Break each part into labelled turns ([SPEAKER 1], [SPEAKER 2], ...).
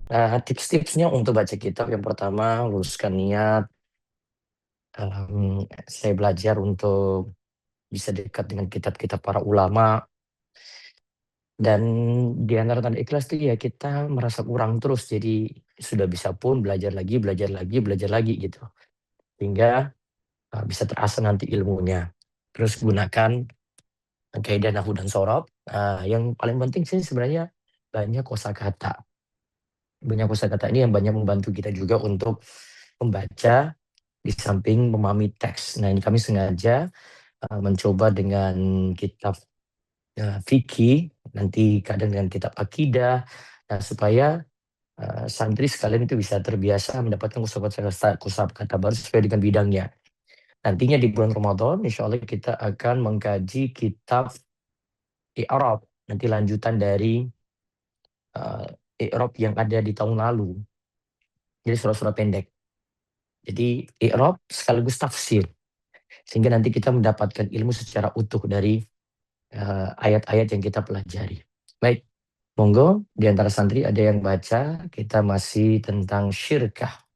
[SPEAKER 1] Nah, tips-tipsnya untuk baca kitab yang pertama, luruskan niat. Saya belajar untuk bisa dekat dengan kitab-kitab para ulama. Dan di antara tanda ikhlas itu ya kita merasa kurang terus. Jadi sudah bisa pun belajar lagi, belajar lagi, belajar lagi gitu. Hingga bisa terasa nanti ilmunya. Terus gunakan kaidah nahwu dan sorob. Yang paling penting sih sebenarnya banyak kosakata. Banyak kosakata ini yang banyak membantu kita juga untuk membaca di samping memahami teks. Nah, ini kami sengaja mencoba dengan kitab fikih, nanti kadang dengan kitab akidah, nah, supaya santri sekalian itu bisa terbiasa mendapatkan kosakata baru sesuai dengan bidangnya. Nantinya di bulan Ramadan, insya Allah kita akan mengkaji kitab i'rab, nanti lanjutan dari i'rab yang ada di tahun lalu. Jadi surat-surat pendek. Jadi i'rab sekaligus tafsir. Sehingga nanti kita mendapatkan ilmu secara utuh dari ayat-ayat yang kita pelajari. Baik, monggo di antara santri ada yang baca, kita masih tentang syirkah.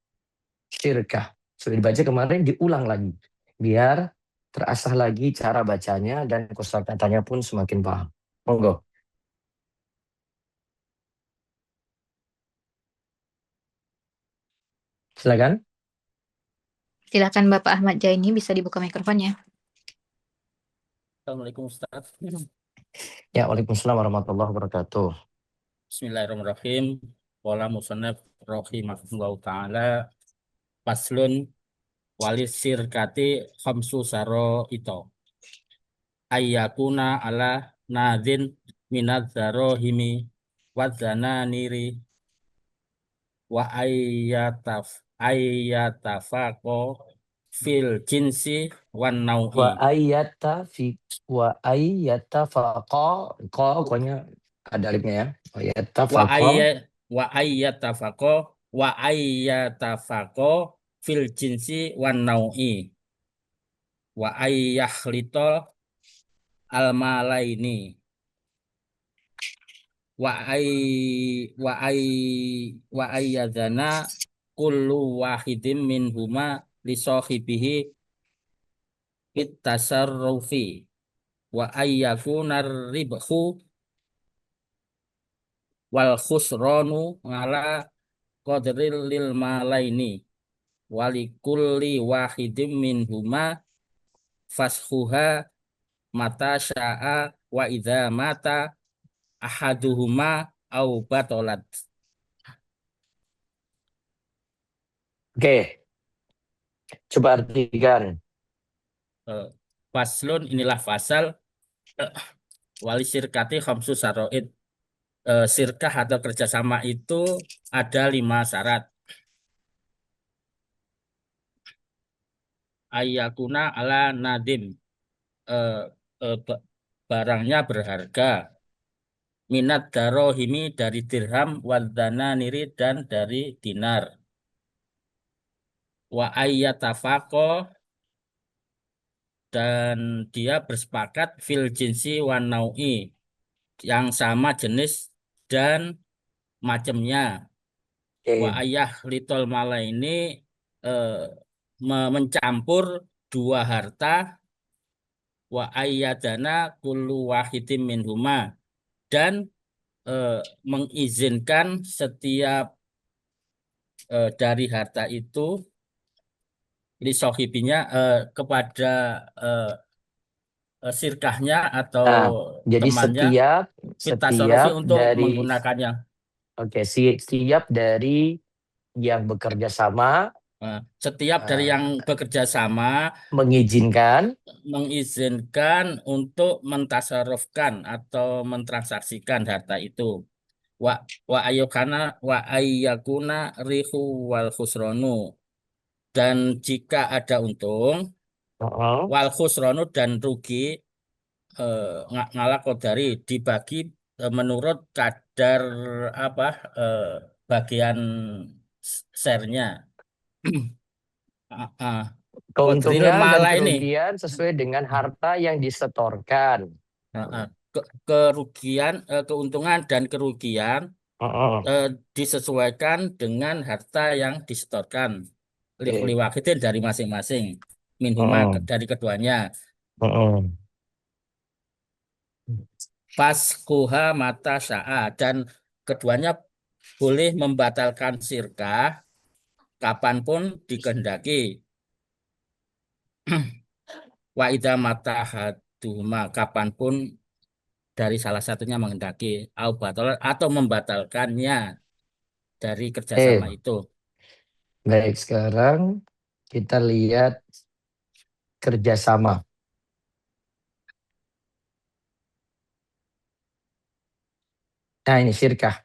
[SPEAKER 1] Syirkah. Sudah dibaca kemarin, diulang lagi. Biar terasah lagi cara bacanya dan kosakatanya pun semakin paham. Monggo, silakan.
[SPEAKER 2] Silakan Bapak Ahmad Jaini bisa dibuka mikrofonnya.
[SPEAKER 3] Assalamualaikum Ustaz.
[SPEAKER 1] Ya, waalaikumsalam warahmatullahi wabarakatuh.
[SPEAKER 3] Bismillahirrahmanirrahim. Wala musannaf rahimahullahu ta'ala. Paslun walis sirkati khamsu saro ito. Ayyakuna ala nadhin minad zarohimi wadzana niri wa ayyatafako fil jinsi wan nau'i.
[SPEAKER 1] Wa ayyata faqa, qa pokoknya ada alifnya ya. Wa ayyata
[SPEAKER 3] wa
[SPEAKER 1] faqa.
[SPEAKER 3] ayya wa ayyatafaqo wa ayyatafaqo fil jinsi wan nau'i wa ayyakhlitol almalaini wa ay wa ay wa ayyadana kullu wahidin minhuma li sahibihi fit tasarrufi wa ayyakunar ribhu wal khusranu ala qadril lil malaini walikulli wahidim minhuma fashuha mata sya'a wa idza mata ahaduhuma au batolat.
[SPEAKER 1] Oke, coba artikan.
[SPEAKER 3] Faslun inilah fasal wali sirkati khamsu saroid. Sirkah atau kerjasama itu ada 5 syarat. Ayakuna ala nadim. Eh, Barangnya berharga. Minat darohimi dari dirham, wadana niri dan dari dinar. Wa ayyatafaqo dan dia bersepakat fil jinsi wan nau'i yang sama jenis dan macamnya. Wa
[SPEAKER 1] Oke.
[SPEAKER 3] ayah litol mala ini eh, mencampur dua harta. Wa ayyadana kullu wahidin minhuma dan eh, mengizinkan setiap dari harta itu li sohibinya kepada eh, sirkahnya atau
[SPEAKER 1] Nah, jadi
[SPEAKER 3] temannya
[SPEAKER 1] setiap
[SPEAKER 3] fitasarofi
[SPEAKER 1] setiap
[SPEAKER 3] untuk
[SPEAKER 1] dari
[SPEAKER 3] menggunakannya.
[SPEAKER 1] oke, setiap dari yang bekerja sama
[SPEAKER 3] Setiap dari
[SPEAKER 1] eh,
[SPEAKER 3] yang bekerja sama
[SPEAKER 1] mengizinkan.
[SPEAKER 3] mengizinkan untuk mentasarufkan atau mentransaksikan harta itu. Wa wa ayyukana wa ayyakuna rihu wal khusronu dan jika ada untung
[SPEAKER 1] Heeh.
[SPEAKER 3] wal khusronu dan rugi ngalah kodari dibagi menurut kadar apa eh, bagian share-nya. Ah, ah. Kodril
[SPEAKER 1] Keuntungan dan
[SPEAKER 3] mala ini.
[SPEAKER 1] kerugian sesuai dengan harta yang disetorkan.
[SPEAKER 3] Ah, ah. Kerugian, keuntungan dan kerugian
[SPEAKER 1] Heeh.
[SPEAKER 3] disesuaikan dengan harta yang disetorkan
[SPEAKER 1] Oke.
[SPEAKER 3] liwakidin dari masing-masing minhuma
[SPEAKER 1] Heeh.
[SPEAKER 3] dari keduanya.
[SPEAKER 1] Heeh.
[SPEAKER 3] Faskuha mata sya'a dan keduanya boleh membatalkan sirkah kapanpun dikehendaki. Wa idza mata haduma kapanpun dari salah satunya menghendaki au batal atau membatalkannya dari kerjasama
[SPEAKER 1] Eh,
[SPEAKER 3] itu.
[SPEAKER 1] baik, sekarang kita lihat kerjasama. Nah, ini syirkah.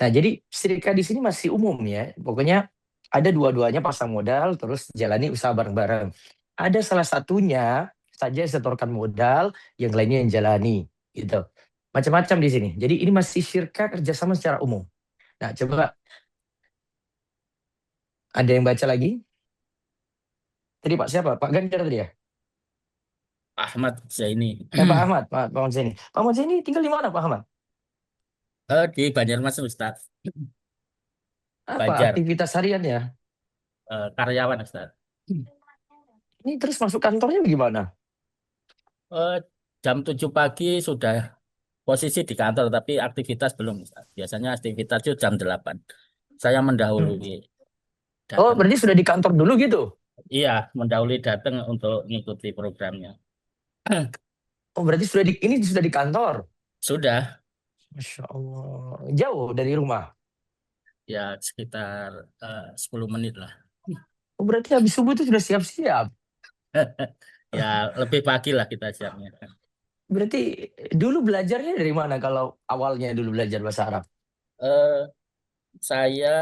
[SPEAKER 1] Nah, jadi syirkah di sini masih umum ya. Pokoknya ada dua-duanya pasang modal, terus jalani usaha bareng-bareng. Ada salah satunya saja yang setorkan modal, yang lainnya yang jalani, gitu. Macam-macam di sini. Jadi ini masih syirkah kerjasama secara umum. Nah, coba ada yang baca lagi? Tadi Pak siapa? Pak Ganjar tadi ya?
[SPEAKER 3] Ahmad Zaini.
[SPEAKER 1] Pak Ahmad, Pak Ahmad Zaini. Pak Ahmad Zaini tinggal di mana Pak Ahmad?
[SPEAKER 3] Di Banjarmasin Ustaz.
[SPEAKER 1] Apa
[SPEAKER 3] Banjar,
[SPEAKER 1] aktivitas hariannya?
[SPEAKER 3] karyawan Ustaz.
[SPEAKER 1] Ini terus masuk kantornya gimana?
[SPEAKER 3] Eh, jam 7 pagi sudah posisi di kantor, tapi aktivitas belum Ustaz. Biasanya aktivitas itu jam 8. Saya
[SPEAKER 1] Hmm.
[SPEAKER 3] mendahului
[SPEAKER 1] Oh,
[SPEAKER 3] datang.
[SPEAKER 1] berarti sudah di kantor dulu gitu?
[SPEAKER 3] Iya, mendahului datang untuk mengikuti programnya.
[SPEAKER 1] Oh, berarti ini sudah di kantor.
[SPEAKER 3] Sudah,
[SPEAKER 1] Masya Allah. Jauh dari rumah.
[SPEAKER 3] ya sekitar 10 menit lah.
[SPEAKER 1] Oh, berarti habis subuh itu sudah siap-siap.
[SPEAKER 3] Ya, lebih pagi lah kita siapnya.
[SPEAKER 1] Berarti dulu belajarnya dari mana kalau awalnya dulu belajar bahasa Arab?
[SPEAKER 3] Eh, saya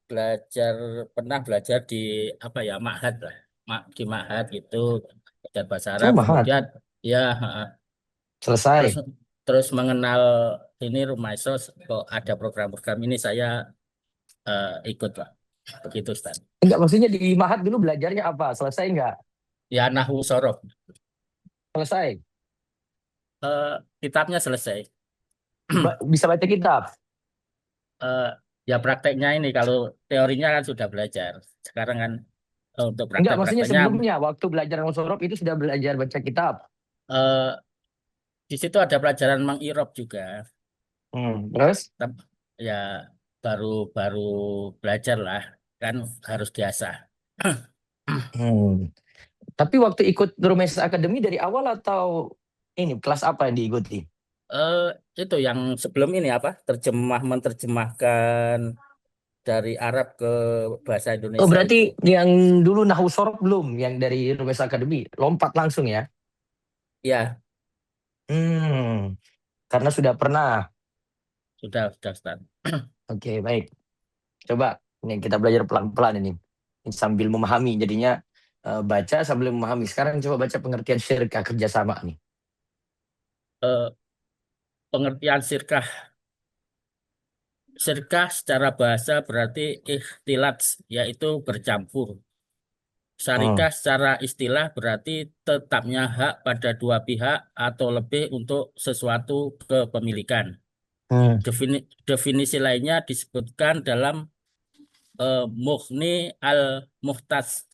[SPEAKER 3] belajar pernah belajar di apa ya Ma'had lah, di Ma'had gitu belajar bahasa
[SPEAKER 1] Oh,
[SPEAKER 3] Arab.
[SPEAKER 1] Mahat.
[SPEAKER 3] Kemudian ya terus
[SPEAKER 1] Selesai.
[SPEAKER 3] terus mengenal ini Rumaiso kok ada program-program ini saya ikut lah begitu Ustaz.
[SPEAKER 1] Enggak, maksudnya di Mahat dulu belajarnya apa? Selesai enggak?
[SPEAKER 3] Ya Nahwu Sorof.
[SPEAKER 1] Selesai.
[SPEAKER 3] Eh, kitabnya selesai.
[SPEAKER 1] Bisa baca kitab.
[SPEAKER 3] Eh, ya prakteknya ini kalau teorinya kan sudah belajar. Sekarang kan untuk
[SPEAKER 1] Enggak, maksudnya
[SPEAKER 3] praktek-prakteknya
[SPEAKER 1] sebelumnya waktu belajar Al-Sorob itu sudah belajar baca kitab.
[SPEAKER 3] eh, di situ ada pelajaran mengirob juga.
[SPEAKER 1] Terus?
[SPEAKER 3] Ya baru baru belajar lah kan harus diasah.
[SPEAKER 1] Hmm. Tapi waktu ikut Rumes Academy dari awal atau ini kelas apa yang diikuti?
[SPEAKER 3] Eh itu yang sebelum ini apa menerjemahkan dari Arab ke bahasa
[SPEAKER 1] Oh,
[SPEAKER 3] Indonesia itu.
[SPEAKER 1] berarti yang dulu Nahwu Sorob belum, yang dari Rumes Academy. Lompat langsung ya?
[SPEAKER 3] Ya
[SPEAKER 1] Hmm, karena sudah pernah.
[SPEAKER 3] sudah Ustaz.
[SPEAKER 1] Oke, baik. Coba ini kita belajar pelan-pelan ini. Ini sambil memahami, jadinya baca sambil memahami. Sekarang coba baca pengertian syirkah kerjasama nih.
[SPEAKER 3] Eh, pengertian sirkah. Sirkah secara bahasa berarti ikhtilat yaitu bercampur.
[SPEAKER 1] Hmm,
[SPEAKER 3] Syarikah secara istilah berarti tetapnya hak pada dua pihak atau lebih untuk sesuatu kepemilikan.
[SPEAKER 1] hmm,
[SPEAKER 3] Definisi lainnya disebutkan dalam Mughni al-Muhtaj.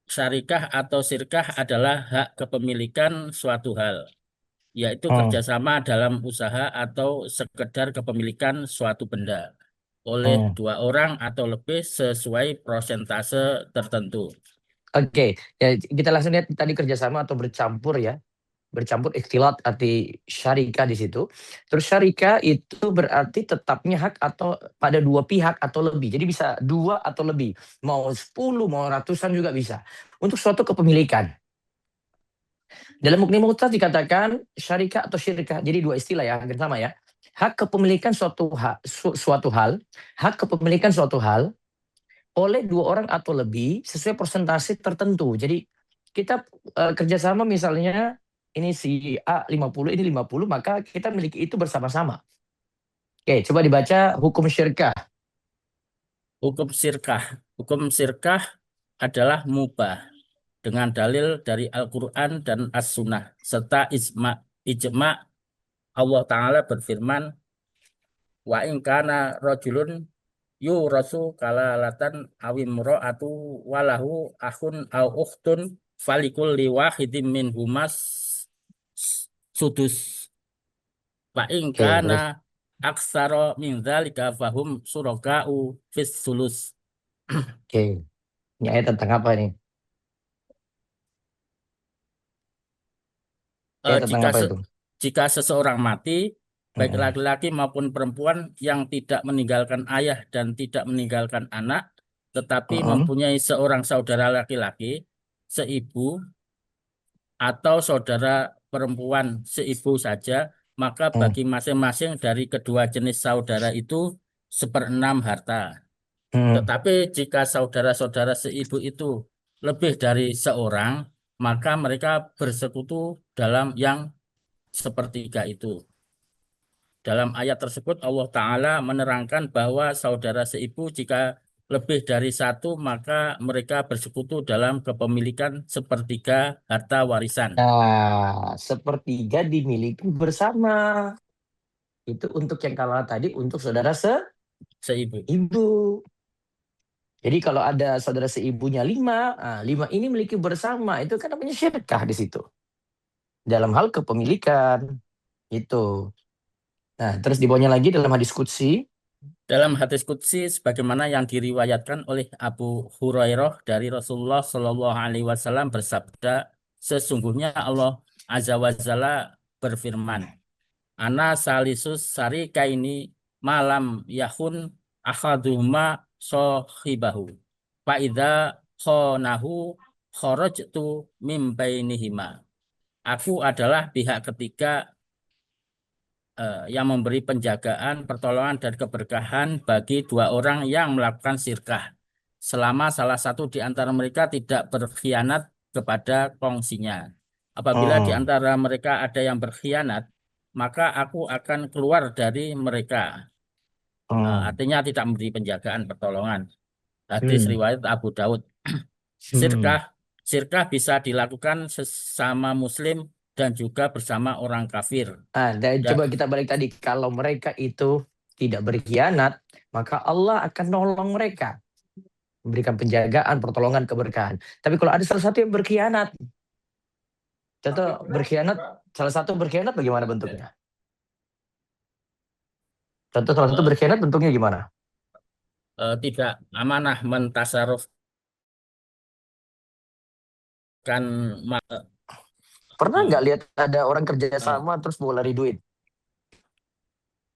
[SPEAKER 3] Syarikah atau sirkah adalah hak kepemilikan suatu hal, yaitu
[SPEAKER 1] hmm,
[SPEAKER 3] kerjasama dalam usaha atau sekedar kepemilikan suatu benda oleh
[SPEAKER 1] hmm.
[SPEAKER 3] dua orang atau lebih sesuai prosentase tertentu.
[SPEAKER 1] Oke, ya kita langsung lihat tadi kerjasama atau bercampur ya. Bercampur ikhtilat arti syarikah di situ. Terus syarikah itu berarti tetapnya hak atau pada dua pihak atau lebih. Jadi bisa dua atau lebih. Mau 10, mau ratusan juga bisa. Untuk suatu kepemilikan. Dalam Mukni Mu'taz dikatakan syarikah atau syirkah. Jadi dua istilah ya, hampir sama ya. Hak kepemilikan suatu hal, hak kepemilikan suatu hal oleh dua orang atau lebih sesuai persentase tertentu. Jadi kita kerjasama misalnya ini si A 50, ini 50, maka kita miliki itu bersama-sama. Oke, coba dibaca hukum syirkah.
[SPEAKER 3] Hukum sirkah. Hukum sirkah adalah mubah dengan dalil dari Al-Quran dan As-Sunnah serta ijma Allah Ta'ala berfirman Wa in kana rajulun yurasu kalalatan awim ro'atu walahu akhun au ukhtun falikul wahidin min humas sudus. Wa in
[SPEAKER 1] Oke,
[SPEAKER 3] kana
[SPEAKER 1] terus.
[SPEAKER 3] aksara min dzalika fahum suraka'u fis sulus.
[SPEAKER 1] Oke. Ini ayat tentang apa nih?
[SPEAKER 3] Eh,
[SPEAKER 1] Ayat tentang
[SPEAKER 3] jika
[SPEAKER 1] apa
[SPEAKER 3] se-
[SPEAKER 1] itu?
[SPEAKER 3] jika seseorang mati, baik
[SPEAKER 1] Mm-mm.
[SPEAKER 3] laki-laki maupun perempuan yang tidak meninggalkan ayah dan tidak meninggalkan anak, tetapi
[SPEAKER 1] Mm-mm.
[SPEAKER 3] mempunyai seorang saudara laki-laki, seibu atau saudara perempuan seibu saja, maka
[SPEAKER 1] Mm.
[SPEAKER 3] bagi masing-masing dari kedua jenis saudara itu seperenam harta.
[SPEAKER 1] Mm.
[SPEAKER 3] Tetapi jika saudara-saudara seibu itu lebih dari seorang, maka mereka bersekutu dalam yang sepertiga itu. Dalam ayat tersebut Allah Ta'ala menerangkan bahwa saudara seibu jika lebih dari satu maka mereka bersekutu dalam kepemilikan sepertiga harta warisan
[SPEAKER 1] Nah, sepertiga dimiliki bersama. Itu untuk yang kalau tadi untuk saudara
[SPEAKER 3] seibu.
[SPEAKER 1] seibu. Jadi kalau ada saudara seibunya lima, nah, lima ini miliki bersama. Itu kan namanya syirkah di situ. Dalam hal kepemilikan. Itu. Nah, terus di bawahnya lagi dalam hadis qudsi.
[SPEAKER 3] Dalam hadis qudsi sebagaimana yang diriwayatkan oleh Abu Hurairah dari Rasulullah Shallallahu Alaihi Wasallam bersabda, sesungguhnya Allah Azza wa Jalla berfirman, Ana salisus sarikaini malam yahun ahaduhuma sohibahu. Fa'idha khonahu kharajtu mim bainihima. Aku adalah pihak ketiga yang memberi penjagaan, pertolongan, dan keberkahan bagi dua orang yang melakukan sirkah. Selama salah satu di antara mereka tidak berkhianat kepada kongsinya. Apabila di
[SPEAKER 1] Hmm.
[SPEAKER 3] antara mereka ada yang berkhianat, maka aku akan keluar dari mereka.
[SPEAKER 1] Hmm.
[SPEAKER 3] Artinya tidak memberi penjagaan, pertolongan. Hadis
[SPEAKER 1] Hmm.
[SPEAKER 3] riwayat Abu Daud.
[SPEAKER 1] Hmm.
[SPEAKER 3] Sirkah, sirkah bisa dilakukan sesama Muslim dan juga bersama orang kafir.
[SPEAKER 1] Nah, dan
[SPEAKER 3] Da-
[SPEAKER 1] coba kita balik tadi. Kalau mereka itu tidak berkhianat, maka Allah akan nolong mereka. Memberikan penjagaan, pertolongan, keberkahan. Tapi kalau ada salah satu yang berkhianat, contoh berkhianat, salah satu berkhianat bagaimana bentuknya? Contoh salah satu
[SPEAKER 3] eh,
[SPEAKER 1] berkhianat bentuknya gimana?
[SPEAKER 3] tidak amanah mentasarufkan
[SPEAKER 1] Pernah nggak lihat ada orang kerja
[SPEAKER 3] eh,
[SPEAKER 1] sama terus mau lari duit?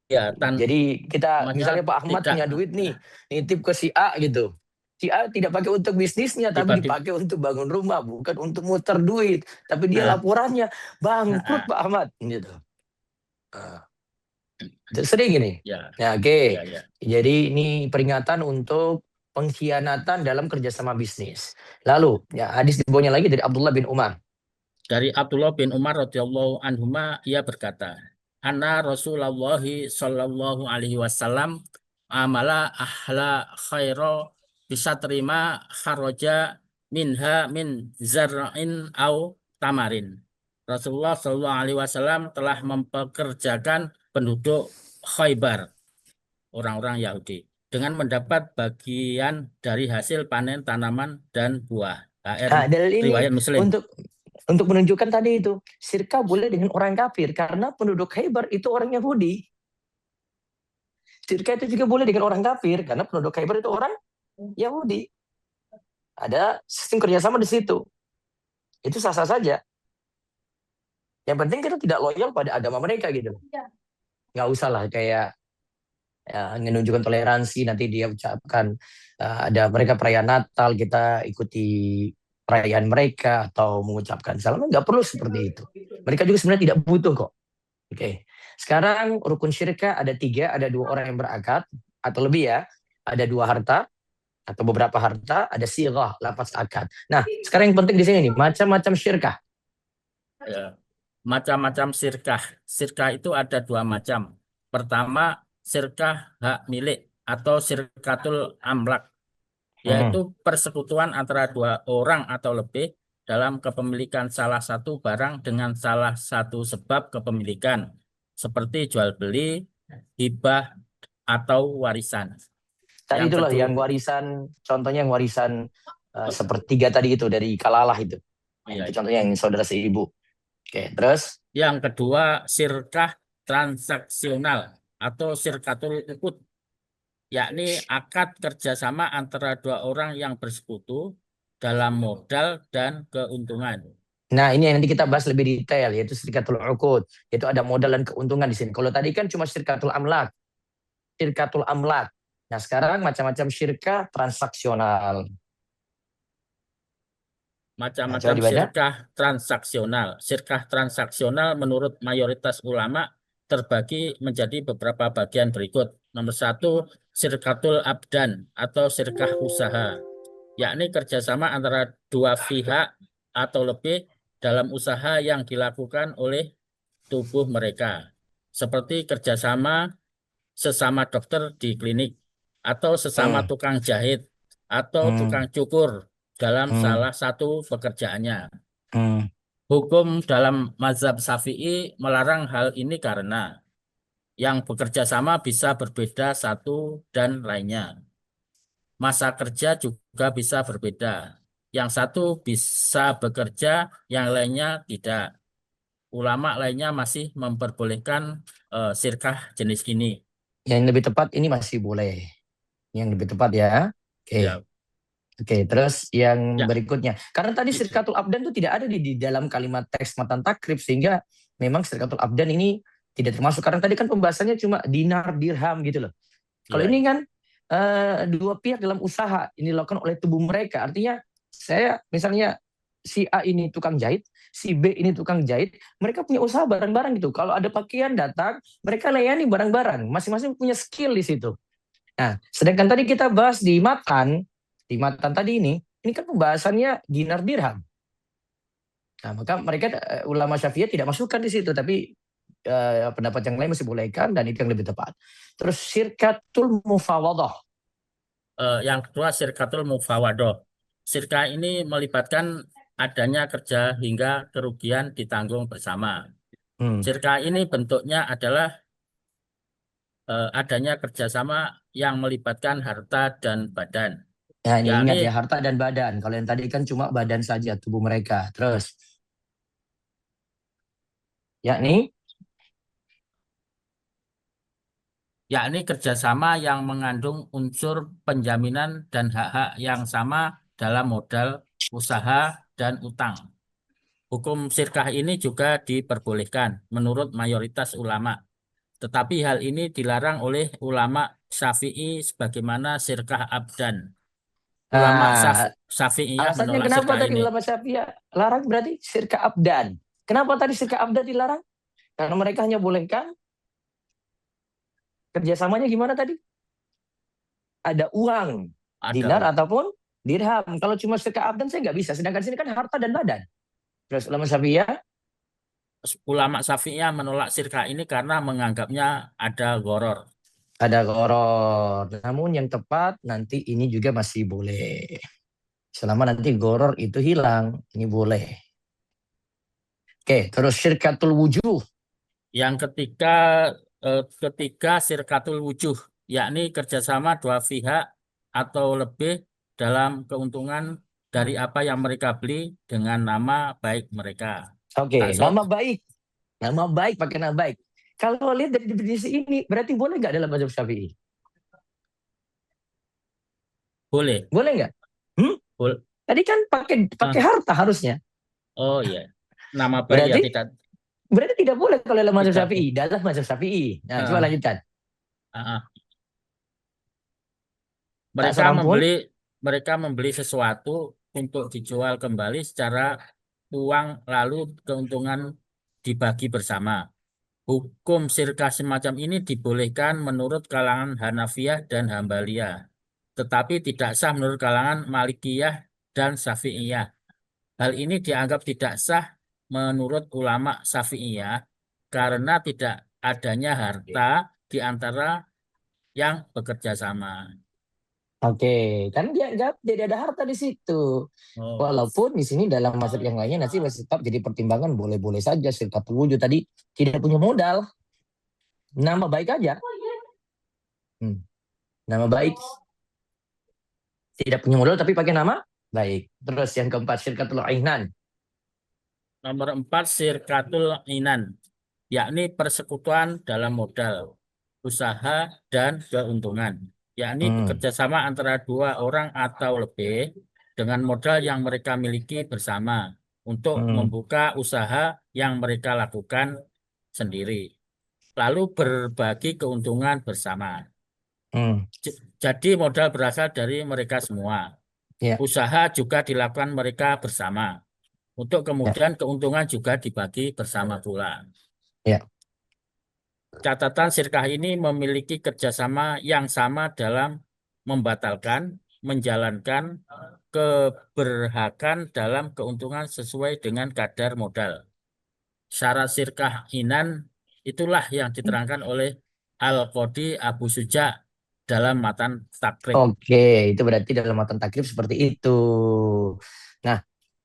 [SPEAKER 3] ya
[SPEAKER 1] Jadi kita
[SPEAKER 3] maksudnya
[SPEAKER 1] misalnya Pak Ahmad
[SPEAKER 3] tidak
[SPEAKER 1] punya duit nih, nitip ke si A gitu. Si A tidak pakai untuk bisnisnya, tapi
[SPEAKER 3] dibagi.
[SPEAKER 1] dipakai untuk bangun rumah, bukan untuk muter duit. Tapi dia
[SPEAKER 3] Nah,
[SPEAKER 1] laporannya bangkrut
[SPEAKER 3] nah,
[SPEAKER 1] Pak Ahmad, gitu. Ah, sering ini.
[SPEAKER 3] ya,
[SPEAKER 1] Ya, oke.
[SPEAKER 3] ya, ya.
[SPEAKER 1] Jadi ini peringatan untuk pengkhianatan dalam kerjasama bisnis. Lalu, ya hadis di bawahnya lagi dari Abdullah bin Umar.
[SPEAKER 3] Dari Abdullah bin Umar radhiyallahu anhuma ia berkata, Anna Rasulullah sallallahu alaihi wasallam amala ahla khaira bisa terima kharaja minha min zar'in au tamarin. Rasulullah sallallahu alaihi wasallam telah mempekerjakan penduduk Khaybar, orang-orang Yahudi, dengan mendapat bagian dari hasil panen tanaman dan buah.
[SPEAKER 1] Nah, dalil ini
[SPEAKER 3] Riwayat Muslim.
[SPEAKER 1] untuk menunjukkan tadi itu, sirka boleh dengan orang kafir karena penduduk Khaybar itu orang Yahudi. Sirka itu juga boleh dengan orang kafir karena penduduk Khaybar itu orang Yahudi. Ada sistem kerjasama di situ. Itu sah-sah saja. Yang penting kita tidak loyal pada agama mereka gitu. Nggak usah lah kayak menunjukkan toleransi nanti dia ucapkan ada mereka perayaan Natal kita ikuti perayaan mereka atau mengucapkan salam, nggak perlu seperti itu. Mereka juga sebenarnya tidak butuh kok. Oke. Sekarang rukun syirka ada 3, ada 2 orang yang berakad atau lebih ya, ada 2 harta atau beberapa harta, ada sirah, lafaz akad. Nah, sekarang yang penting di sini nih, macam-macam syirkah.
[SPEAKER 3] Ya. Macam-macam sirkah. Sirkah itu ada 2 macam. Pertama, sirkah hak milik atau sirkatul amlak, yaitu
[SPEAKER 1] Hmm.
[SPEAKER 3] persekutuan antara 2 orang atau lebih dalam kepemilikan salah satu barang dengan salah satu sebab kepemilikan, seperti jual beli, hibah, atau warisan.
[SPEAKER 1] Tadi
[SPEAKER 3] Yang
[SPEAKER 1] itulah
[SPEAKER 3] kedua,
[SPEAKER 1] yang warisan, contohnya yang warisan sepertiga tadi itu dari Kalalah itu.
[SPEAKER 3] iya.
[SPEAKER 1] Itu contohnya yang saudara seibu. Oke, terus
[SPEAKER 3] Yang kedua, sirkah transaksional atau sirkatul ukut, yakni akad kerjasama antara dua orang yang bersekutu dalam modal dan keuntungan.
[SPEAKER 1] nah ini yang nanti kita bahas lebih detail, yaitu syirkatul uqud, yaitu ada modal dan keuntungan di sini. Kalau tadi kan cuma syirkatul amlak, syirkatul amlak. Nah sekarang macam-macam syirkah transaksional. Nah, coba
[SPEAKER 3] Macam-macam
[SPEAKER 1] dibaca.
[SPEAKER 3] sirkah transaksional. Sirkah transaksional menurut mayoritas ulama terbagi menjadi beberapa bagian berikut. Nomor 1, sirkatul abdan atau sirkah usaha, yakni kerjasama antara dua pihak atau lebih dalam usaha yang dilakukan oleh tubuh mereka, seperti kerjasama sesama dokter di klinik, atau sesama
[SPEAKER 1] Hmm,
[SPEAKER 3] tukang jahit, atau
[SPEAKER 1] hmm,
[SPEAKER 3] tukang cukur dalam
[SPEAKER 1] hmm,
[SPEAKER 3] salah satu pekerjaannya.
[SPEAKER 1] hmm.
[SPEAKER 3] Hukum dalam mazhab Syafi'i melarang hal ini karena yang bekerja sama bisa berbeda satu dan lainnya. Masa kerja juga bisa berbeda. Yang satu bisa bekerja, yang lainnya tidak. Ulama lainnya masih memperbolehkan sirkah jenis ini.
[SPEAKER 1] Yang lebih tepat ini masih boleh. Yang lebih tepat ya. Oke.
[SPEAKER 3] Ya,
[SPEAKER 1] Oke, terus yang
[SPEAKER 3] ya,
[SPEAKER 1] berikutnya. Karena tadi sirkatul abdan itu tidak ada di dalam kalimat teks matan takrib, sehingga memang sirkatul abdan ini tidak termasuk. Karena tadi kan pembahasannya cuma dinar, dirham gitu loh. Kalau
[SPEAKER 3] ya.
[SPEAKER 1] ini kan dua pihak dalam usaha ini dilakukan oleh tubuh mereka. Artinya saya misalnya si A ini tukang jahit, si B ini tukang jahit, mereka punya usaha bareng-bareng gitu. Kalau ada pakaian datang, mereka layani bareng-bareng. Masing-masing punya skill di situ. Nah, sedangkan tadi kita bahas di matan tadi ini kan pembahasannya dinar dirham. Nah, maka mereka ulama Syafi'iyah tidak masukkan di situ, tapi pendapat yang lain masih bolehkan dan itu yang lebih tepat. Terus syirkatul mufawadah.
[SPEAKER 3] Yang kedua, sirkatul mufawadoh. Sirkah ini melibatkan adanya kerja hingga kerugian ditanggung bersama.
[SPEAKER 1] Hmm.
[SPEAKER 3] Sirkah ini bentuknya adalah adanya kerjasama yang melibatkan harta dan badan.
[SPEAKER 1] Nah, ini ingat
[SPEAKER 3] Yakni
[SPEAKER 1] ya, harta dan badan. Kalau yang tadi kan cuma badan saja, tubuh mereka. Terus, yakni
[SPEAKER 3] yakni kerjasama yang mengandung unsur penjaminan dan hak-hak yang sama dalam modal, usaha, dan utang. Hukum sirkah ini juga diperbolehkan menurut mayoritas ulama. Tetapi hal ini dilarang oleh ulama Syafi'i sebagaimana sirkah abdan. Ulama
[SPEAKER 1] nah,
[SPEAKER 3] Syafi'iyah
[SPEAKER 1] alasannya
[SPEAKER 3] menolak
[SPEAKER 1] kenapa
[SPEAKER 3] sirkah
[SPEAKER 1] tadi
[SPEAKER 3] ini.
[SPEAKER 1] ulama Syafi'iyah larang berarti syirka abdan. Kenapa tadi syirka abdan dilarang? Karena mereka hanya bolehkan kerjasamanya gimana tadi? Ada uang, dinar
[SPEAKER 3] Ada
[SPEAKER 1] ataupun dirham. Kalau cuma syirka abdan saya nggak bisa. Sedangkan sini kan harta dan badan. Terus ulama Syafi'iyah
[SPEAKER 3] ulama Syafi'iyah menolak sirkah ini karena menganggapnya ada goror.
[SPEAKER 1] ada goror. Namun yang tepat nanti ini juga masih boleh. Selama nanti goror itu hilang, ini boleh. Oke, terus syirkatul wujuh.
[SPEAKER 3] Yang ketiga sirkatul wujuh, yakni kerjasama dua pihak atau lebih dalam keuntungan dari apa yang mereka beli dengan nama baik mereka.
[SPEAKER 1] Oke,
[SPEAKER 3] So,
[SPEAKER 1] nama baik. Nama baik pakai nama baik. Kalau lihat dari definisi ini, berarti boleh nggak dalam mazhab Syafi'i?
[SPEAKER 3] boleh.
[SPEAKER 1] Boleh nggak? Hmm?
[SPEAKER 3] Bol-
[SPEAKER 1] Tadi kan pakai
[SPEAKER 3] ah,
[SPEAKER 1] harta harusnya.
[SPEAKER 3] oh iya, nama baik ya
[SPEAKER 1] Berarti
[SPEAKER 3] tidak
[SPEAKER 1] berarti tidak boleh kalau dalam mazhab
[SPEAKER 3] tidak.
[SPEAKER 1] Syafi'i. Dalam mazhab Syafi'i. Nah, coba
[SPEAKER 3] Ah,
[SPEAKER 1] lanjutkan.
[SPEAKER 3] ah, ah.
[SPEAKER 1] Tak
[SPEAKER 3] Mereka
[SPEAKER 1] seorang pun.
[SPEAKER 3] membeli sesuatu untuk dijual kembali secara uang lalu keuntungan dibagi bersama. Hukum sirkah semacam ini dibolehkan menurut kalangan Hanafiyah dan Hambaliyah, tetapi tidak sah menurut kalangan Malikiyah dan Syafi'iyah. Hal ini dianggap tidak sah menurut ulama Syafi'iyah karena tidak adanya harta di antara yang bekerja sama.
[SPEAKER 1] Oke, kan dia nggak jadi ada harta di situ.
[SPEAKER 3] Oh,
[SPEAKER 1] Walaupun di sini dalam mazhab yang lainnya nanti masih tetap jadi pertimbangan boleh-boleh saja syirkatul wujuh tadi tidak punya modal. Nama baik aja. Nama baik. Tidak punya modal tapi pakai nama baik. Terus yang keempat, syirkatul ainan.
[SPEAKER 3] Nomor 4, syirkatul inan, yakni persekutuan dalam modal, usaha, dan keuntungan, yakni bekerja sama antara 2 orang atau lebih dengan modal yang mereka miliki bersama untuk membuka usaha yang mereka lakukan sendiri, lalu berbagi keuntungan bersama. Jadi modal berasal dari mereka semua.
[SPEAKER 1] Ya.
[SPEAKER 3] Usaha juga dilakukan mereka bersama. Untuk kemudian keuntungan juga dibagi bersama pula.
[SPEAKER 1] Ya.
[SPEAKER 3] Catatan sirkah ini memiliki kerjasama yang sama dalam membatalkan, menjalankan keberhakan dalam keuntungan sesuai dengan kadar modal. Syarat sirkah inan itulah yang diterangkan oleh Al-Qadi Abu Suja dalam matan takrib.
[SPEAKER 1] Oke, itu berarti dalam matan takrib seperti itu. Nah,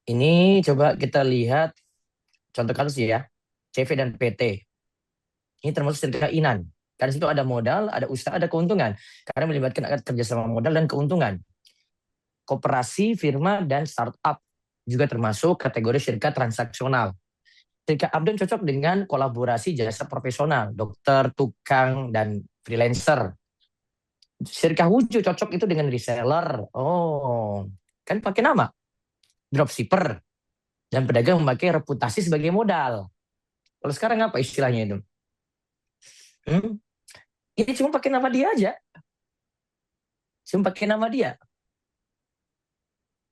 [SPEAKER 1] ini coba kita lihat contoh kasus ya, CV dan PT. Ini termasuk sirkah inan. Karena situ ada modal, ada usaha, ada keuntungan. Karena melibatkan kerjasama modal dan keuntungan. Koperasi, firma, dan startup juga termasuk kategori syirkah transaksional. Syirkah abdan cocok dengan kolaborasi jasa profesional, dokter, tukang, dan freelancer. Syirkah wujud cocok itu dengan reseller. Oh, kan pakai nama. Dropshipper. Dan pedagang memakai reputasi sebagai modal. Kalau sekarang apa istilahnya itu? Ini cuma pakai nama dia aja. Cuma pakai nama dia.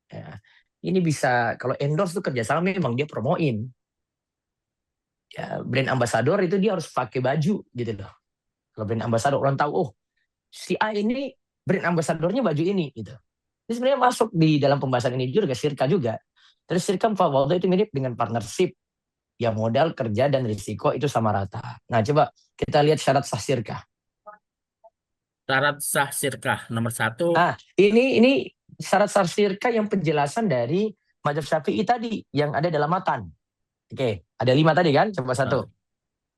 [SPEAKER 1] Ya. Ini bisa, kalau endorse tuh kerjasama memang dia promoin. Ya, brand ambassador itu dia harus pakai baju gitu loh. Kalau brand ambassador orang tahu, oh si A ini brand ambassadornya baju ini gitu. Ini sebenarnya masuk di dalam pembahasan ini juga syirkah juga. Terus syirkah mufawwadah itu mirip dengan partnership. Ya modal, kerja, dan risiko itu sama rata. Nah coba kita lihat syarat sah syirkah.
[SPEAKER 3] Syarat sah syirkah nomor 1.
[SPEAKER 1] Ini syarat sah syirkah yang penjelasan dari mazhab Syafi'i tadi yang ada dalam matan. Oke, ada 5 tadi kan? Coba 1.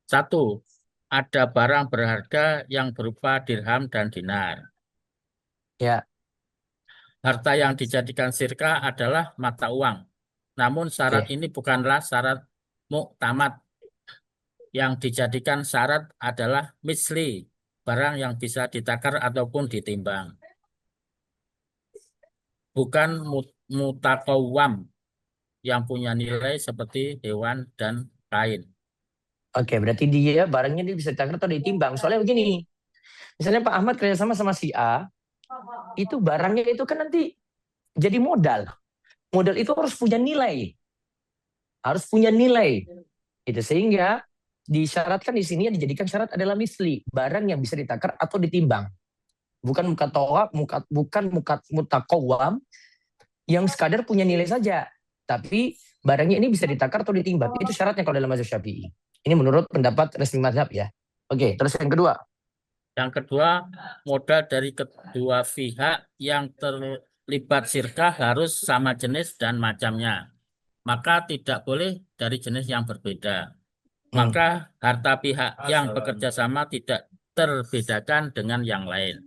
[SPEAKER 3] 1. Ada barang berharga yang berupa dirham dan dinar.
[SPEAKER 1] Ya.
[SPEAKER 3] Harta yang dijadikan syirkah adalah mata uang. Namun syarat ini bukanlah syarat muktamad. Yang dijadikan syarat adalah misli, barang yang bisa ditakar ataupun ditimbang. Bukan mutakawam, yang punya nilai seperti hewan dan kain.
[SPEAKER 1] Oke, berarti dia barangnya dia bisa ditakar atau ditimbang. Soalnya begini, misalnya Pak Ahmad kerjasama sama si A, itu barangnya itu kan nanti jadi modal. Modal itu harus punya nilai. Harus punya nilai. Itu sehingga disyaratkan di sini yang dijadikan syarat adalah misli, barang yang bisa ditakar atau ditimbang. Bukan mutakawam yang sekadar punya nilai saja. Tapi barangnya ini bisa ditakar atau ditimbang. Itu syaratnya kalau dalam mazhab Syafi'i. Ini menurut pendapat resmi mazhab ya. Oke, terus yang kedua.
[SPEAKER 3] Yang kedua, modal dari kedua pihak yang terlibat syirkah harus sama jenis dan macamnya. Maka tidak boleh dari jenis yang berbeda. Maka harta pihak yang bekerja sama tidak terbedakan dengan yang lain.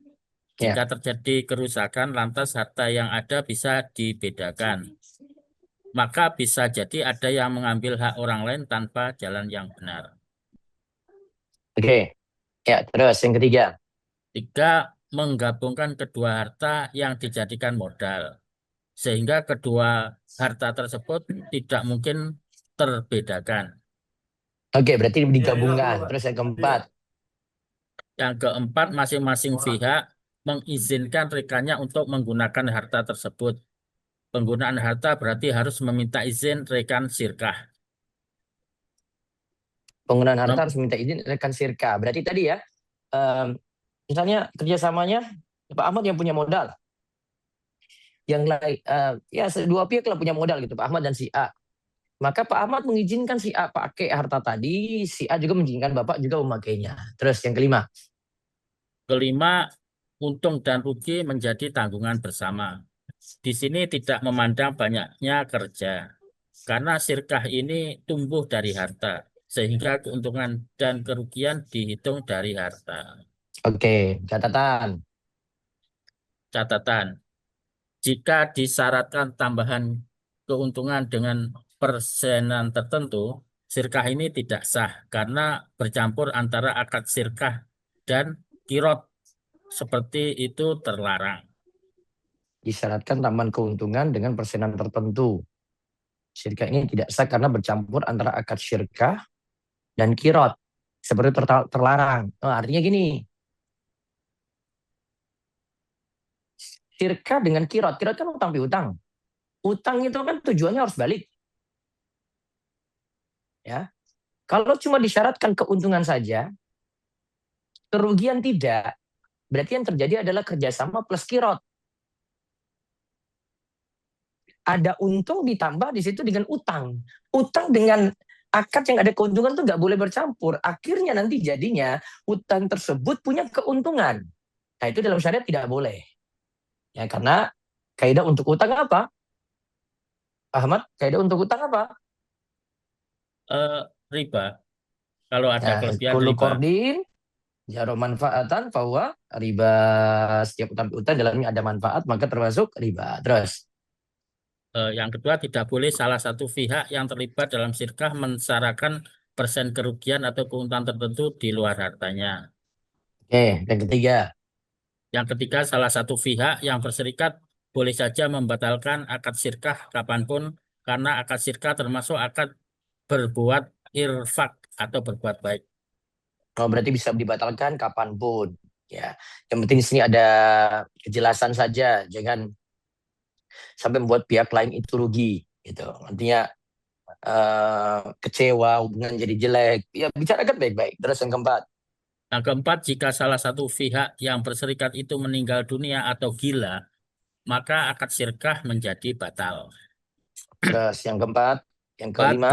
[SPEAKER 3] Jika terjadi kerusakan, lantas harta yang ada bisa dibedakan. Maka bisa jadi ada yang mengambil hak orang lain tanpa jalan yang benar.
[SPEAKER 1] Oke, ya terus yang ketiga.
[SPEAKER 3] 3. Menggabungkan kedua harta yang dijadikan modal. Sehingga kedua harta tersebut tidak mungkin terbedakan.
[SPEAKER 1] Oke, berarti digabungkan. Terus yang keempat.
[SPEAKER 3] Yang keempat, masing-masing pihak mengizinkan rekannya untuk menggunakan harta tersebut. Penggunaan harta berarti harus meminta izin rekan syirkah.
[SPEAKER 1] Penggunaan harta harus minta izin rekan syirkah. Berarti tadi ya, misalnya kerjasamanya Pak Ahmad yang punya modal. Yang lain, ya dua pihak lah punya modal gitu, Pak Ahmad dan si A. Maka Pak Ahmad mengizinkan si A pakai harta tadi, si A juga mengizinkan Bapak juga memakainya. Terus yang kelima.
[SPEAKER 3] Kelima, untung dan rugi menjadi tanggungan bersama. Di sini tidak memandang banyaknya kerja. Karena syirkah ini tumbuh dari harta. Sehingga keuntungan dan kerugian dihitung dari harta.
[SPEAKER 1] Oke, catatan.
[SPEAKER 3] Catatan, jika disyaratkan tambahan keuntungan dengan persenan tertentu, sirkah ini tidak sah karena bercampur antara akad sirkah dan kirot. Seperti itu terlarang.
[SPEAKER 1] Disyaratkan tambahan keuntungan dengan persenan tertentu. Syirkah ini tidak sah karena bercampur antara akad syirkah dan kirot. Seperti terlarang. Oh, artinya gini, syirkah dengan kirot. Kirot kan utang piutang. Utang itu kan tujuannya harus balik. Ya. Kalau cuma disyaratkan keuntungan saja, kerugian tidak, berarti yang terjadi adalah kerjasama plus kirot. Ada untung ditambah di situ dengan utang. Utang dengan akad yang ada keuntungan itu nggak boleh bercampur. Akhirnya nanti jadinya utang tersebut punya keuntungan. Nah itu dalam syariat tidak boleh. Ya karena kaidah untuk utang apa? Ahmad, kaidah untuk utang apa?
[SPEAKER 3] Riba. Kalau ada
[SPEAKER 1] Nah,
[SPEAKER 3] kelebihan
[SPEAKER 1] kullu
[SPEAKER 3] riba.
[SPEAKER 1] qardin jaro manfaatan bahwa riba. Setiap utang piutang dalamnya ada manfaat maka termasuk riba. Terus
[SPEAKER 3] Yang kedua, tidak boleh salah satu pihak yang terlibat dalam sirkah mensyaratkan persen kerugian atau keuntungan tertentu di luar hartanya.
[SPEAKER 1] oke, yang ketiga.
[SPEAKER 3] Yang ketiga, salah satu pihak yang berserikat boleh saja membatalkan akad sirkah kapanpun karena akad sirkah termasuk akad berbuat irfak atau berbuat baik.
[SPEAKER 1] Oh, berarti bisa dibatalkan kapanpun. Ya, yang penting di sini ada kejelasan saja, jangan sampai membuat pihak lain itu rugi. Gitu. Nantinya kecewa, hubungan jadi jelek. Ya, bicarakan baik-baik. Terus yang keempat.
[SPEAKER 3] Yang keempat, jika salah satu pihak yang berserikat itu meninggal dunia atau gila, maka akad sirkah menjadi batal.
[SPEAKER 1] Terus yang keempat. Yang
[SPEAKER 3] Empat,
[SPEAKER 1] kelima.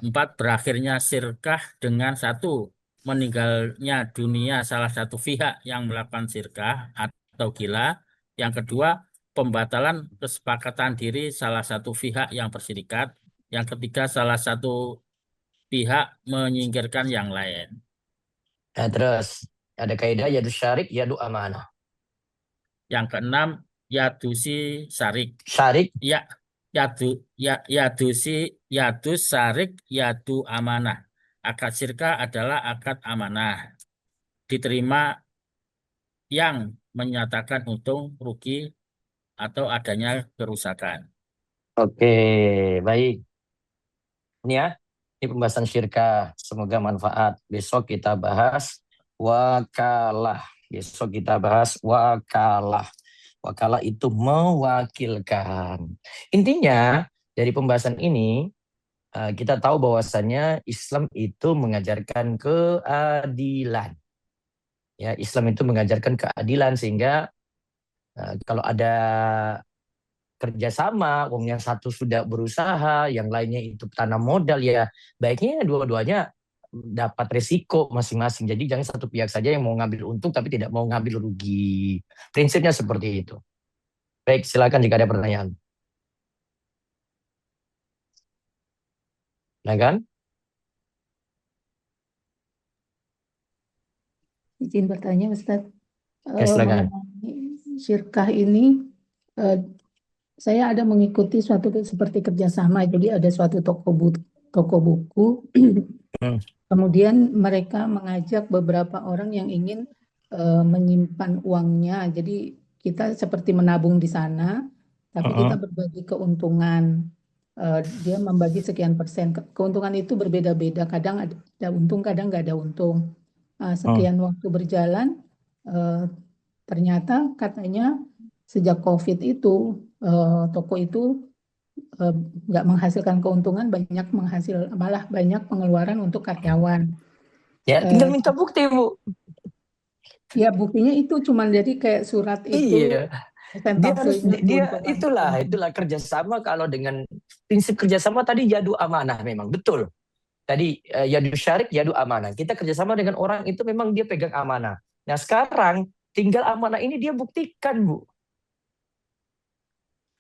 [SPEAKER 3] empat, berakhirnya sirkah dengan satu, meninggalnya dunia salah satu pihak yang melakukan sirkah atau gila. Yang kedua, pembatalan kesepakatan diri salah satu pihak yang berserikat. Yang ketiga, salah satu pihak menyingkirkan yang lain.
[SPEAKER 1] Nah, terus ada kaidah yadu syarik, yadu amanah.
[SPEAKER 3] Yang keenam, yadusi sarik.
[SPEAKER 1] Syarik,
[SPEAKER 3] Ya, yadus sarik, yadu amanah. Akad sirkah adalah akad amanah. Diterima yang menyatakan untung, rugi, atau adanya kerusakan.
[SPEAKER 1] oke, baik. Ini ya, ini pembahasan syirkah. Semoga manfaat. Besok kita bahas wakalah. Besok kita bahas wakalah. Wakalah itu mewakilkan. Intinya dari pembahasan ini kita tahu bahwasannya Islam itu mengajarkan keadilan. Ya, Islam itu mengajarkan keadilan sehingga kalau ada kerjasama, yang satu sudah berusaha, yang lainnya itu tanam modal, ya baiknya dua-duanya dapat resiko masing-masing. Jadi jangan satu pihak saja yang mau ngambil untung tapi tidak mau ngambil rugi. Prinsipnya seperti itu. Baik, silakan jika ada pertanyaan. Nah kan?
[SPEAKER 4] Izin bertanya, Ustadz.
[SPEAKER 1] Ya, silakan.
[SPEAKER 4] Mengenai syirkah ini, saya ada mengikuti suatu seperti kerjasama. Jadi ada suatu toko buku, kemudian mereka mengajak beberapa orang yang ingin menyimpan uangnya. Jadi kita seperti menabung di sana, tapi kita berbagi keuntungan. Dia membagi sekian persen. Keuntungan itu berbeda-beda. Kadang ada untung, kadang nggak ada untung. Sekian waktu berjalan, ternyata katanya sejak COVID itu toko itu nggak menghasilkan keuntungan, malah banyak pengeluaran untuk karyawan.
[SPEAKER 1] Ya, tinggal minta bukti, Bu.
[SPEAKER 4] Ya, buktinya itu cuma jadi kayak surat itu.
[SPEAKER 1] Iya. Itulah kerjasama. Kalau dengan prinsip kerjasama tadi yadu amanah memang betul. Tadi yadu syarik, yadu amanah. Kita kerjasama dengan orang itu memang dia pegang amanah. Nah sekarang tinggal amanah ini dia buktikan, Bu.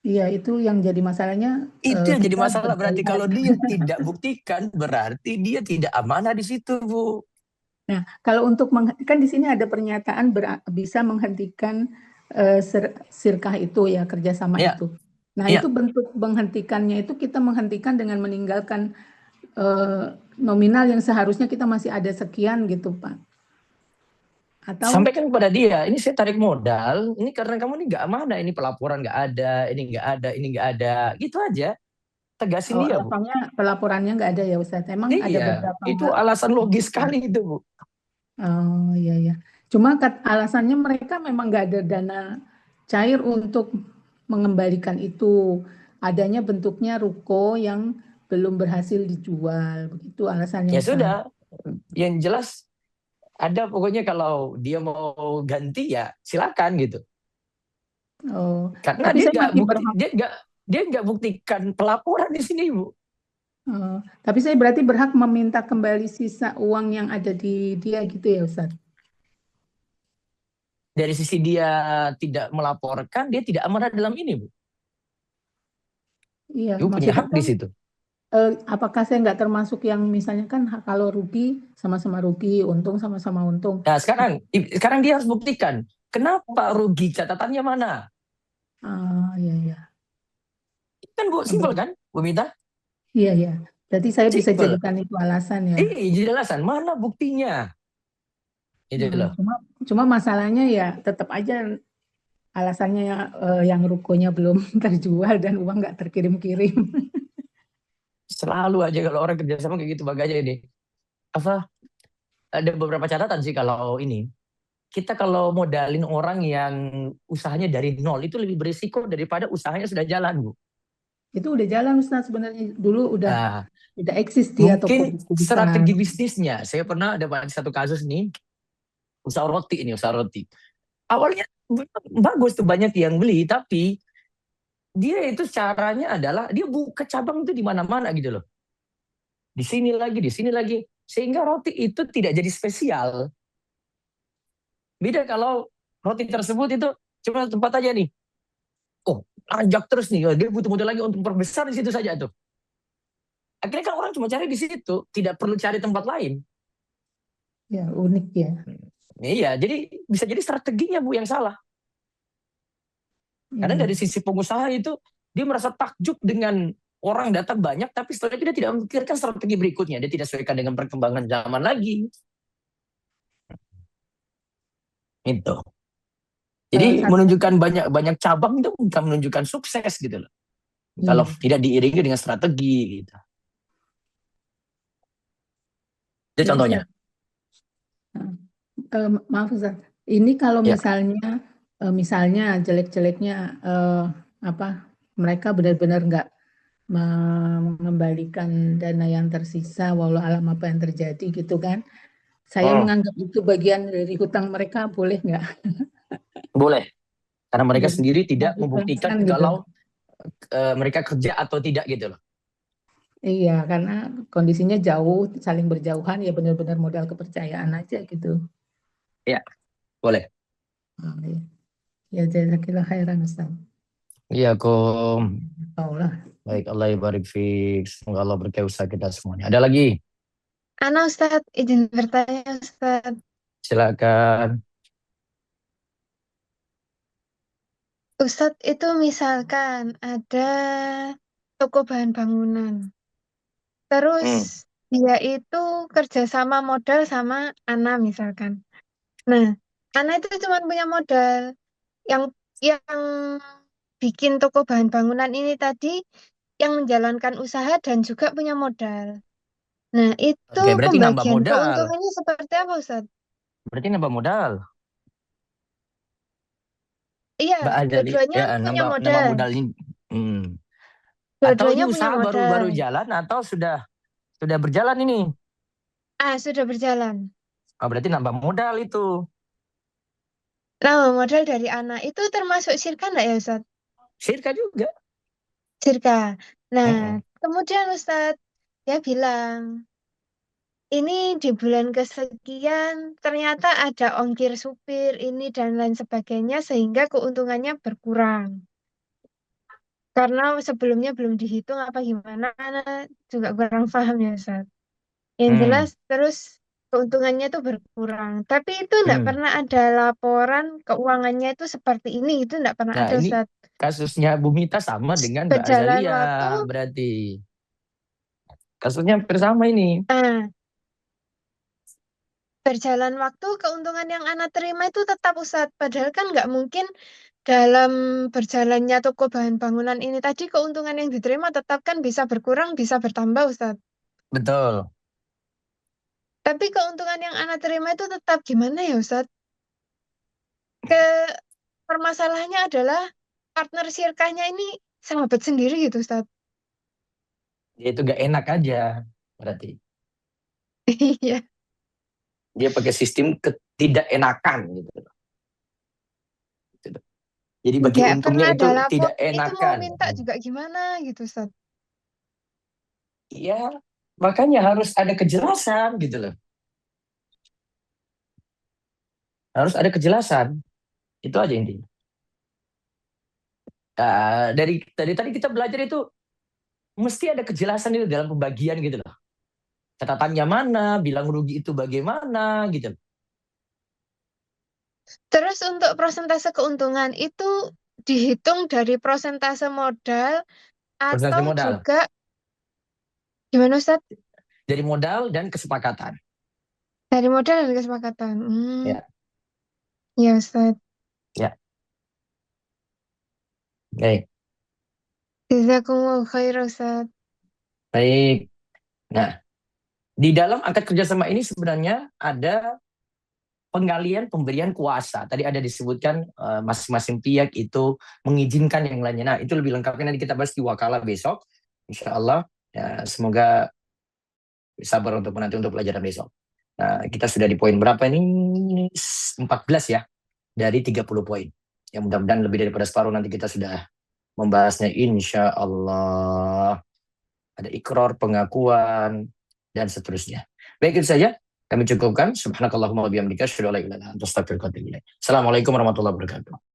[SPEAKER 4] Iya, itu yang jadi masalahnya.
[SPEAKER 1] Itu yang jadi masalah. Berarti kalau dia tidak buktikan, berarti dia tidak amanah di situ, Bu.
[SPEAKER 4] Nah, kalau untuk kan di sini ada pernyataan bisa menghentikan sirkah itu ya, kerjasama
[SPEAKER 1] Ya,
[SPEAKER 4] itu. Nah,
[SPEAKER 1] ya.
[SPEAKER 4] itu bentuk menghentikannya itu kita menghentikan dengan meninggalkan nominal yang seharusnya kita masih ada sekian gitu, Pak. Atau
[SPEAKER 1] Sampaikan kepada dia, ini saya tarik modal, ini karena kamu ini nggak amanah, ini pelaporan nggak ada, ini nggak ada, ini nggak ada, gitu aja. Tegasin dia, Bu.
[SPEAKER 4] pelaporannya nggak ada ya, Ustadz. Emang ada
[SPEAKER 1] Iya,
[SPEAKER 4] beberapa
[SPEAKER 1] itu alasan logis sekali itu, Bu.
[SPEAKER 4] Oh iya ya. Cuma alasannya mereka memang nggak ada dana cair untuk mengembalikan itu. Adanya bentuknya ruko yang belum berhasil dijual. Begitu alasannya,
[SPEAKER 1] Ya
[SPEAKER 4] Ustaz.
[SPEAKER 1] sudah, yang jelas ada pokoknya kalau dia mau ganti ya silakan gitu.
[SPEAKER 4] Oh,
[SPEAKER 1] Karena
[SPEAKER 4] tapi
[SPEAKER 1] dia
[SPEAKER 4] saya
[SPEAKER 1] nggak
[SPEAKER 4] masih
[SPEAKER 1] bukti,
[SPEAKER 4] berhak.
[SPEAKER 1] dia nggak buktikan pelaporan di sini, Bu.
[SPEAKER 4] Tapi saya berarti berhak meminta kembali sisa uang yang ada di dia gitu ya, Ustaz.
[SPEAKER 1] Dari sisi dia tidak melaporkan, dia tidak amanah dalam ini, Bu.
[SPEAKER 4] Iya,
[SPEAKER 1] Ibu punya
[SPEAKER 4] maksudnya
[SPEAKER 1] hak di
[SPEAKER 4] kan
[SPEAKER 1] situ.
[SPEAKER 4] apakah saya nggak termasuk yang misalnya kan kalau rugi sama-sama rugi, untung sama-sama untung.
[SPEAKER 1] Nah, sekarang dia harus buktikan kenapa rugi, catatannya mana?
[SPEAKER 4] Iya, iya.
[SPEAKER 1] Kan Bu, simpel kan, Bu Mita?
[SPEAKER 4] Iya, iya. Berarti saya bisa
[SPEAKER 1] Simpel.
[SPEAKER 4] jadikan itu alasan ya.
[SPEAKER 1] Jelasan mana buktinya? Itu loh.
[SPEAKER 4] Cuma masalahnya ya tetap aja alasannya yang rukonya belum terjual dan uang nggak terkirim-kirim.
[SPEAKER 1] Selalu aja kalau orang kerjasama kayak gitu baganya ini. Apa? Ada beberapa catatan sih kalau ini. Kita kalau modalin orang yang usahanya dari nol itu lebih berisiko daripada usahanya sudah jalan, Bu.
[SPEAKER 4] Itu udah jalan Ustaz sebenarnya. Dulu
[SPEAKER 1] Nah,
[SPEAKER 4] udah eksis dia toko
[SPEAKER 1] mungkin
[SPEAKER 4] buku di sana.
[SPEAKER 1] strategi bisnisnya. Saya pernah dapat satu kasus nih, usaha roti ini, usaha roti. Awalnya bagus tuh banyak yang beli, tapi dia itu caranya adalah dia buka cabang itu di mana-mana gitu loh. Di sini lagi, di sini lagi. Sehingga roti itu tidak jadi spesial. Beda kalau roti tersebut itu cuma tempat aja nih. Oh, nanjak terus nih. Dia butuh modal lagi untuk perbesar di situ saja tuh. Akhirnya kan orang cuma cari di situ, tidak perlu cari tempat lain.
[SPEAKER 4] Ya, unik ya.
[SPEAKER 1] Iya, jadi bisa jadi strateginya Bu yang salah. Karena dari sisi pengusaha itu dia merasa takjub dengan orang datang banyak, tapi setelah itu dia tidak memikirkan strategi berikutnya. Dia tidak sesuaikan dengan perkembangan zaman lagi. Itu. Jadi menunjukkan banyak cabang itu bukan menunjukkan sukses gitu loh. Kalau tidak diiringi dengan strategi gitu. Itu contohnya.
[SPEAKER 4] Maaf Ustaz. Ini kalau misalnya jelek-jeleknya mereka benar-benar nggak mengembalikan dana yang tersisa walau alam apa yang terjadi gitu kan. Saya menganggap itu bagian dari hutang mereka, boleh nggak?
[SPEAKER 1] Boleh. Karena mereka
[SPEAKER 4] Jadi,
[SPEAKER 1] sendiri tidak membuktikan
[SPEAKER 4] gitu.
[SPEAKER 1] kalau mereka kerja atau tidak gitu loh.
[SPEAKER 4] Iya, karena kondisinya jauh, saling berjauhan, ya benar-benar modal kepercayaan aja gitu.
[SPEAKER 1] Ya, boleh.
[SPEAKER 4] Ya, jazakallah khairan Ustaz.
[SPEAKER 1] Iya, Kom.
[SPEAKER 4] Allah.
[SPEAKER 1] Baik, Allah barik fiik. Semoga Allah berkahi usaha kita semuanya. Ada lagi?
[SPEAKER 2] Ana Ustaz, izin bertanya Ustaz.
[SPEAKER 1] Silakan.
[SPEAKER 2] Ustaz, itu misalkan ada toko bahan bangunan. Terus dia itu kerjasama modal sama Ana misalkan. Nah, Ana itu cuma punya modal. Yang bikin toko bahan bangunan ini tadi yang menjalankan usaha dan juga punya modal. Nah, itu
[SPEAKER 1] Oke, berarti nambah
[SPEAKER 2] pembagian
[SPEAKER 1] modal.
[SPEAKER 2] keuntungannya seperti apa, Ustaz?
[SPEAKER 1] Berarti nambah modal.
[SPEAKER 2] Iya, dua-duanya punya
[SPEAKER 1] nambah
[SPEAKER 2] modal.
[SPEAKER 1] modal ini. Atau ini
[SPEAKER 2] Dua-duanya punya
[SPEAKER 1] usaha
[SPEAKER 2] modal.
[SPEAKER 1] baru jalan atau sudah berjalan ini?
[SPEAKER 2] Sudah berjalan.
[SPEAKER 1] Oh, berarti nambah modal itu.
[SPEAKER 2] Nah, modal dari anak itu termasuk sirka enggak ya, Ustaz?
[SPEAKER 1] Sirka juga.
[SPEAKER 2] Sirka. Nah, kemudian Ustaz, dia bilang, ini di bulan kesekian ternyata ada ongkir supir ini dan lain sebagainya sehingga keuntungannya berkurang. Karena sebelumnya belum dihitung apa gimana, Ana juga kurang paham ya Ustaz. Yang jelas terus keuntungannya itu berkurang. Tapi itu enggak
[SPEAKER 1] Hmm.
[SPEAKER 2] pernah ada laporan keuangannya itu seperti ini. Itu enggak pernah
[SPEAKER 1] Nah,
[SPEAKER 2] ada,
[SPEAKER 1] ini
[SPEAKER 2] Ustaz.
[SPEAKER 1] kasusnya Bu Mita sama dengan Mbak
[SPEAKER 2] Berjalan
[SPEAKER 1] Azalia
[SPEAKER 2] waktu,
[SPEAKER 1] berarti. Kasusnya hampir sama ini.
[SPEAKER 2] berjalan waktu keuntungan yang Ana terima itu tetap, Ustaz. Padahal kan nggak mungkin dalam berjalannya toko bahan bangunan ini tadi keuntungan yang diterima tetap kan bisa berkurang, bisa bertambah, Ustaz.
[SPEAKER 1] Betul.
[SPEAKER 2] Tapi keuntungan yang Ana terima itu tetap gimana ya, Ustaz? Permasalahannya adalah partner sirkahnya ini sahabat sendiri gitu, Ustaz.
[SPEAKER 1] Dia itu gak enak aja berarti.
[SPEAKER 2] Iya.
[SPEAKER 1] Dia pakai sistem ketidakenakan gitu. Jadi bagi
[SPEAKER 2] Nggak
[SPEAKER 1] untungnya
[SPEAKER 2] pernah
[SPEAKER 1] itu
[SPEAKER 2] ada
[SPEAKER 1] tidak
[SPEAKER 2] laporan, itu mau
[SPEAKER 1] enakan.
[SPEAKER 2] minta juga gimana gitu, Ustaz.
[SPEAKER 1] Iya, makanya harus ada kejelasan gitu loh. Harus ada kejelasan. Itu aja intinya. Dari tadi kita belajar itu mesti ada kejelasan itu dalam pembagian gitu loh. Catatannya mana, bilang rugi itu bagaimana gitu.
[SPEAKER 2] Terus untuk persentase keuntungan itu dihitung dari persentase modal
[SPEAKER 1] Persentase
[SPEAKER 2] atau
[SPEAKER 1] modal.
[SPEAKER 2] juga gimana, Ustaz?
[SPEAKER 1] Dari modal dan kesepakatan.
[SPEAKER 2] Dari modal dan kesepakatan.
[SPEAKER 1] Ya.
[SPEAKER 2] Ya, Ustaz.
[SPEAKER 1] Ya. Baik.
[SPEAKER 2] Jazakumullah khair, Ustaz.
[SPEAKER 1] Baik. Nah, di dalam akad kerjasama ini sebenarnya ada penggalian pemberian kuasa. Tadi ada disebutkan masing-masing pihak itu mengizinkan yang lainnya. Nah, itu lebih lengkapnya nanti kita bahas di wakalah besok. Insya Allah. Ya, semoga sabar untuk nanti untuk pelajaran besok. Nah, kita sudah di poin berapa ini? 14 ya. Dari 30 poin. Yang mudah-mudahan lebih daripada separuh nanti kita sudah membahasnya insya Allah. Ada ikrar, pengakuan, dan seterusnya. Baik, itu saja. Kami cukupkan. Subhanakallahumma wa bihamdika asyhadu an la ilaha illa anta astaghfiruka wa atubu ilaik. Assalamualaikum warahmatullahi wabarakatuh.